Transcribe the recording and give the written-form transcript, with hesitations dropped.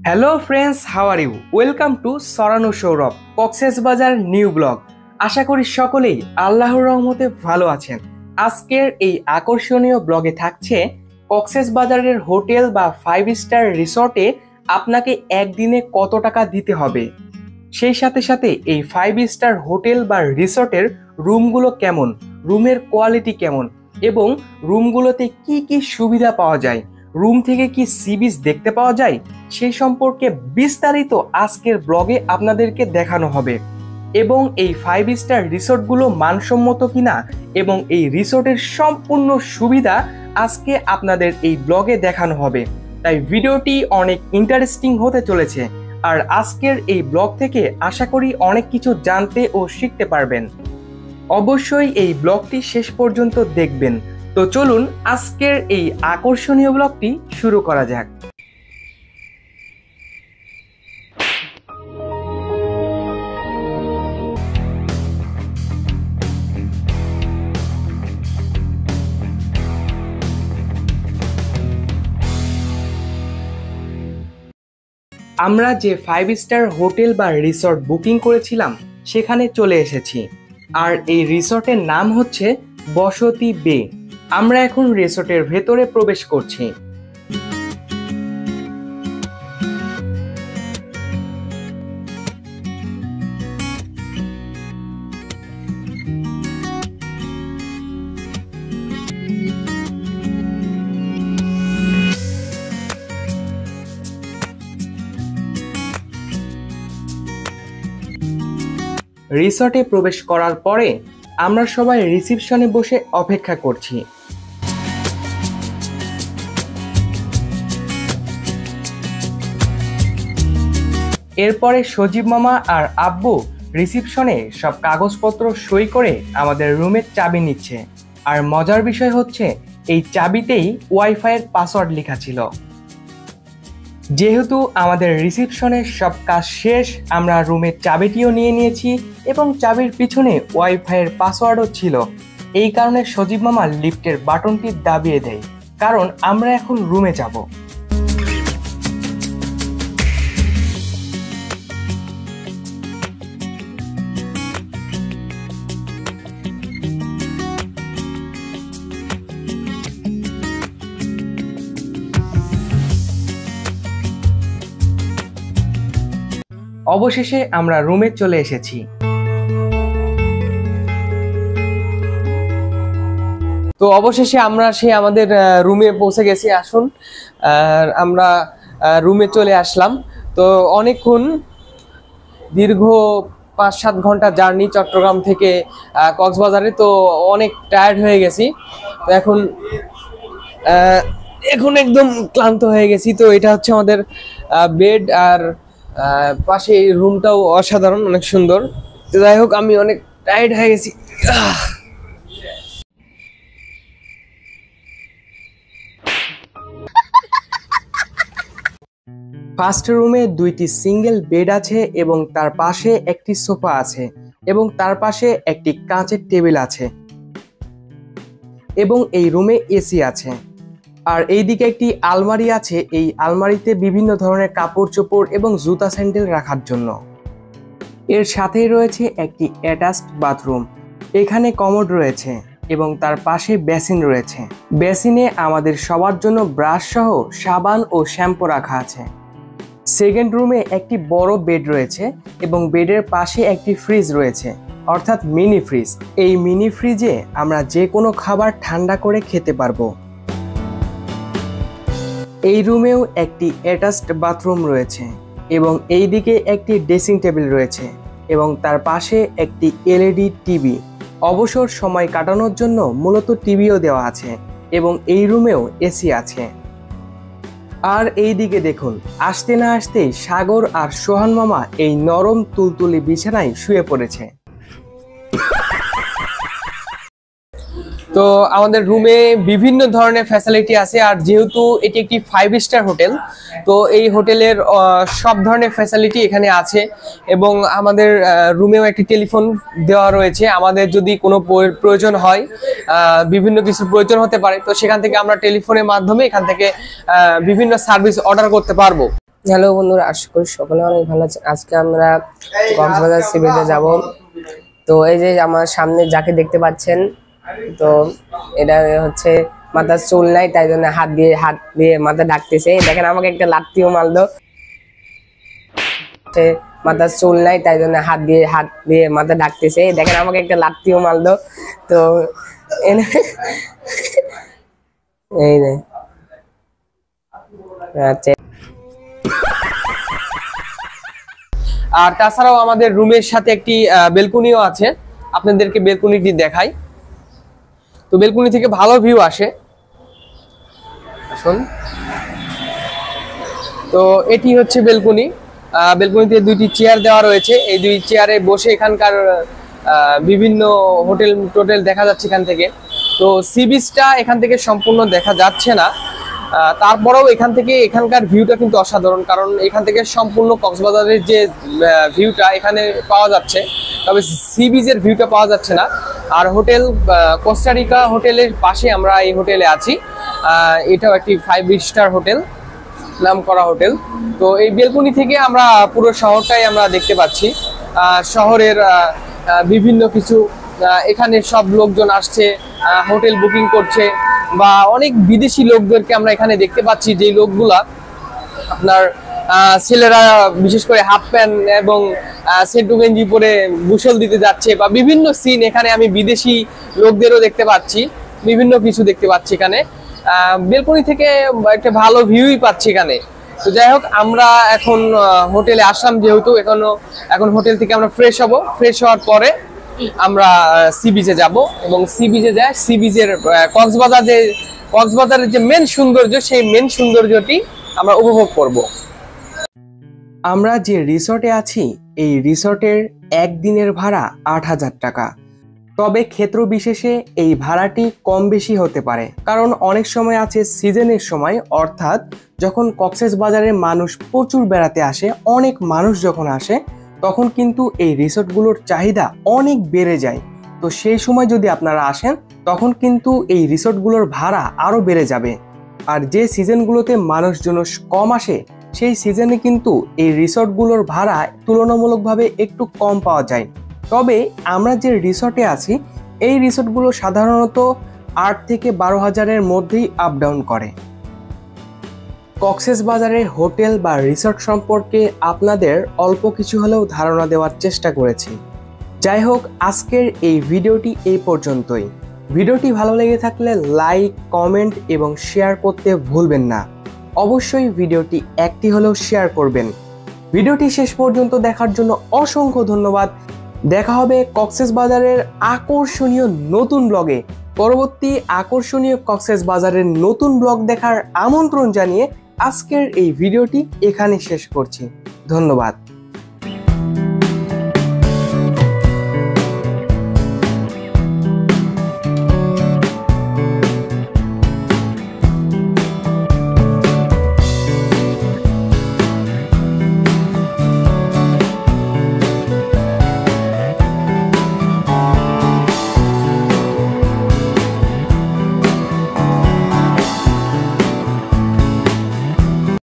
Hello friends, how are you? Welcome to সরানো Sourav Cox's Bazar new blog. আশা করি সকলেই আল্লাহর রহমতে ভালো আছেন। আজকের এই আকর্ষণীয় ব্লগে থাকছে কক্সবাজারের হোটেল বা 5 স্টার রিসর্টে আপনাকে একদিনে কত টাকা দিতে হবে, সেই সাথে সাথে এই 5 স্টার হোটেল বা রিসর্টের রুমগুলো কেমন, রুমের কোয়ালিটি কেমন এবং রুমগুলোতে কি কি সুবিধা পাওয়া যায়, রুম থেকে কি সি বিচ দেখতে পাওয়া যায়, সেই সম্পর্কে বিস্তারিত আজকের ব্লগে আপনাদেরকে দেখানো হবে। এবং এই 5 স্টার রিসোর্টগুলো মানসম্মত কিনা এবং এই রিসোর্টের সম্পূর্ণ সুবিধা আজকে আপনাদের এই ব্লগে দেখানো হবে। তাই ভিডিওটি অনেক ইন্টারেস্টিং হতে চলেছে। আর আজকের এই ব্লগ থেকে আশা করি অনেক কিছু জানতে ও শিখতে পারবেন। অবশ্যই এই ব্লগটি শেষ পর্যন্ত দেখবেন। তো চলুন আজকের এই আকর্ষণীয় ব্লগটি শুরু করা যাক। আমরা যে 5 স্টার হোটেল বা রিসর্ট বুকিং করেছিলাম সেখানে চলে এসেছি। আর এই রিসর্টের নাম হচ্ছে বসতি বে। আমরা এখন রিসর্টের ভেতরে প্রবেশ করছি। রিসর্টে প্রবেশ করার পরে আমরা সবাই রিসিপশনে বসে অপেক্ষা করছি। এরপরে সজীব মামা আর আব্বু রিসিপশনে সব কাগজপত্র সই করে আমাদের রুমের চাবি নিচ্ছে। আর মজার বিষয় হচ্ছে এই চাবিতেই ওয়াইফাইয়ের পাসওয়ার্ড লেখা ছিল। যেহেতু আমাদের রিসিপশনের সব কাজ শেষ, আমরা রুমের চাবিটিও নিয়ে নিয়েছি এবং চাবির পিছনে ওয়াইফাইয়ের পাসওয়ার্ডও ছিল। এই কারণে সজীব মামা লিফটের বাটনটি দাবিয়ে দেয়, কারণ আমরা এখন রুমে যাব। অবশেষে আমরা রুমে চলে এসেছি। তো অবশেষে আমরা আমাদের রুমে পৌঁছে গেছি। আসুন, আমরা রুমে চলে আসলাম। তো অনেকক্ষণ, দীর্ঘ 5-7 ঘন্টা জার্নি চট্টগ্রাম থেকে কক্সবাজারে, তো অনেক টায়ার্ড হয়ে গেছি। তো এখন একদম ক্লান্ত হয়ে গেছি। তো এটা হচ্ছে আমাদের বেড, আর পাশে এই রুমটাও অসাধারণ, অনেক সুন্দর। তো যাই হোক, আমি অনেক টায়ার্ড হয়ে গেছি। ফার্স্ট রুমে 2টি সিঙ্গেল বেড আছে এবং তার পাশে একটি সোফা আছে এবং তার পাশে একটি কাঁচের টেবিল আছে এবং এই রুমে এসি আছে। আর এইদিকে একটি আলমারি আছে। এই আলমারিতে বিভিন্ন ধরনের কাপড় চোপড় এবং জুতা স্যান্ডেল রাখার জন্য। এর সাথেই রয়েছে একটি অ্যাটাচড বাথরুম। এখানে কমোড রয়েছে এবং তার পাশে বেসিন রয়েছে। বেসিনে আমাদের সবার জন্য ব্রাশ সহ সাবান ও শ্যাম্পু রাখা আছে। সেকেন্ড রুমে একটি বড় বেড রয়েছে এবং বেডের পাশে একটি ফ্রিজ রয়েছে, অর্থাৎ মিনি ফ্রিজ। এই মিনি ফ্রিজে আমরা যে কোনো খাবার ঠান্ডা করে খেতে পারবো। এই রুমেও একটি অ্যাটাচড বাথরুম রয়েছে এবং এই দিকে একটি ড্রেসিং টেবিল রয়েছে এবং তার পাশে একটি এলইডি টিভি। অবসর সময় কাটানোর জন্য মূলত টিভিও দেওয়া আছে এবং এই রুমেও এসি আছে। আর এই দিকে দেখুন, আসতে না আসতেই সাগর আর সোহান মামা এই নরম তুলতুলি বিছানায় শুয়ে পড়েছে। তো আমাদের রুমে বিভিন্ন ধরনের ফ্যাসিলিটি আছে। আর যেহেতু এটি একটি 5 স্টার হোটেল, তো এই হোটেলের সব ধরনের ফ্যাসিলিটি এখানে আছে এবং আমাদের রুমেও একটি টেলিফোন দেওয়া রয়েছে। আমাদের যদি কোনো প্রয়োজন হয়, বিভিন্ন কিছু প্রয়োজন হতে পারে, তো সেখান থেকে আমরা টেলিফোনের মাধ্যমে এখান থেকে বিভিন্ন সার্ভিস অর্ডার করতে পারবো। হ্যালো বন্ধুরা, আশা করি সকলে অনেক ভালো আছেন। আজকে আমরা কক্সবাজার সি বিচে যাব। তো এই যে আমার সামনে যাকে দেখতে পাচ্ছেন, তো এটা হচ্ছে মাথার চুল নাই, তাই জন্য হাত দিয়ে মাথা ঢাকতেছে। দেখেন আমাকে একটা লাত্তিও মারলো। মাথার চুল নাই, তাই জন্য হাত দিয়ে মাথা ঢাকতেছে। দেখেন আমাকে একটা লাত্তিও মারলো। তো এই যে আচ্ছা। আর তাছাড়াও আমাদের রুমের সাথে একটি বেলকনিও আছে, আপনাদেরকে বেলকনিটি দেখাই। তো বেলকনি থেকে ভালো ভিউ আসে। শুন, তো এটি হচ্ছে বেলকনি। বেলকনিতে দুইটি চেয়ার দেওয়া রয়েছে। এই দুই চেয়ারে বসে এখানকার বিভিন্ন হোটেল দেখা যাচ্ছে এখান থেকে। তো সি বিচটা এখান থেকে সম্পূর্ণ দেখা যাচ্ছে না, তারপরেও এখানকার ভিউটা কিন্তু অসাধারণ, কারণ এখান থেকে সম্পূর্ণ কক্সবাজারের যে ভিউটা এখানে পাওয়া যাচ্ছে, তবে সি বিচের ভিউটা পাওয়া যাচ্ছে না। আর হোটেল কোস্টারিকা হোটেলের পাশে আমরা এই হোটেলে আছি। এটাও একটি 5 স্টার হোটেল, নামকরা হোটেল। তো এই বেলকনি থেকে আমরা পুরো শহরটাই আমরা দেখতে পাচ্ছি। শহরের বিভিন্ন কিছু, এখানে সব লোকজন আসছে, হোটেল বুকিং করছে, বা অনেক বিদেশি লোকদেরকে আমরা এখানে দেখতে পাচ্ছি, যে লোকগুলা আপনার ছেলেরা বিশেষ করে হাফ প্যান্ট এবং সেন্টু গেঞ্জি পরে গোসল দিতে যাচ্ছে, বা বিভিন্ন সিন এখানে আমি বিদেশি লোকদেরও দেখতে পাচ্ছি, বিভিন্ন কিছু দেখতে পাচ্ছি এখানে। বেলকনি থেকে একটা ভালো ভিউই পাচ্ছি এখানে। তো যাই হোক, আমরা এখন হোটেলে আসলাম, যেহেতু এখন হোটেল থেকে আমরা ফ্রেশ হব। ফ্রেশ হওয়ার পরে আমরা সি বিচে যাব, এবং সি বিচে যাই সি বিচের কক্সবাজারের যে মেন সৌন্দর্য, সেই মেন সৌন্দর্যটি আমরা উপভোগ করব। আমরা যে রিসর্টে আছি, এই রিসর্টের একদিনের ভাড়া ৮,০০০ টাকা। তবে ক্ষেত্র বিশেষে এই ভাড়াটি কম বেশি হতে পারে, কারণ অনেক সময় আছে সিজনের সময়, অর্থাৎ যখন কক্সবাজারে মানুষ প্রচুর বেড়াতে আসে, অনেক মানুষ যখন আসে, তখন কিন্তু এই রিসর্টগুলোর চাহিদা অনেক বেড়ে যায়। তো সেই সময় যদি আপনারা আসেন, তখন কিন্তু এই রিসর্টগুলোর ভাড়া আরও বেড়ে যাবে। আর যে সিজনগুলোতে মানুষজন কম আসে, সেই সিজনে কিন্তু এই রিসর্টগুলোর ভাড়া তুলনামূলকভাবে একটু কম পাওয়া যায়। তবে আমরা যে রিসর্টে আছি, এই রিসর্টগুলো সাধারণত ৮ থেকে ১২,০০০-এর মধ্যেই আপ ডাউন করে। কক্সবাজারের হোটেল বা রিসর্ট সম্পর্কে আপনাদের অল্প কিছু হলেও ধারণা দেওয়ার চেষ্টা করেছি। যাই হোক, আজকের এই ভিডিওটি এই পর্যন্তই। ভিডিওটি ভালো লেগে থাকলে লাইক, কমেন্ট এবং শেয়ার করতে ভুলবেন না। অবশ্যই ভিডিওটি একটি হলেও শেয়ার করবেন। ভিডিওটি শেষ পর্যন্ত দেখার জন্য অসংখ্য ধন্যবাদ। দেখা হবে কক্সবাজারের আকর্ষণীয় নতুন ব্লগে। পরবর্তী আকর্ষণীয় কক্সবাজারের নতুন ব্লগ দেখার আমন্ত্রণ জানিয়ে আজকের এই ভিডিওটি এখানে শেষ করছি। ধন্যবাদ।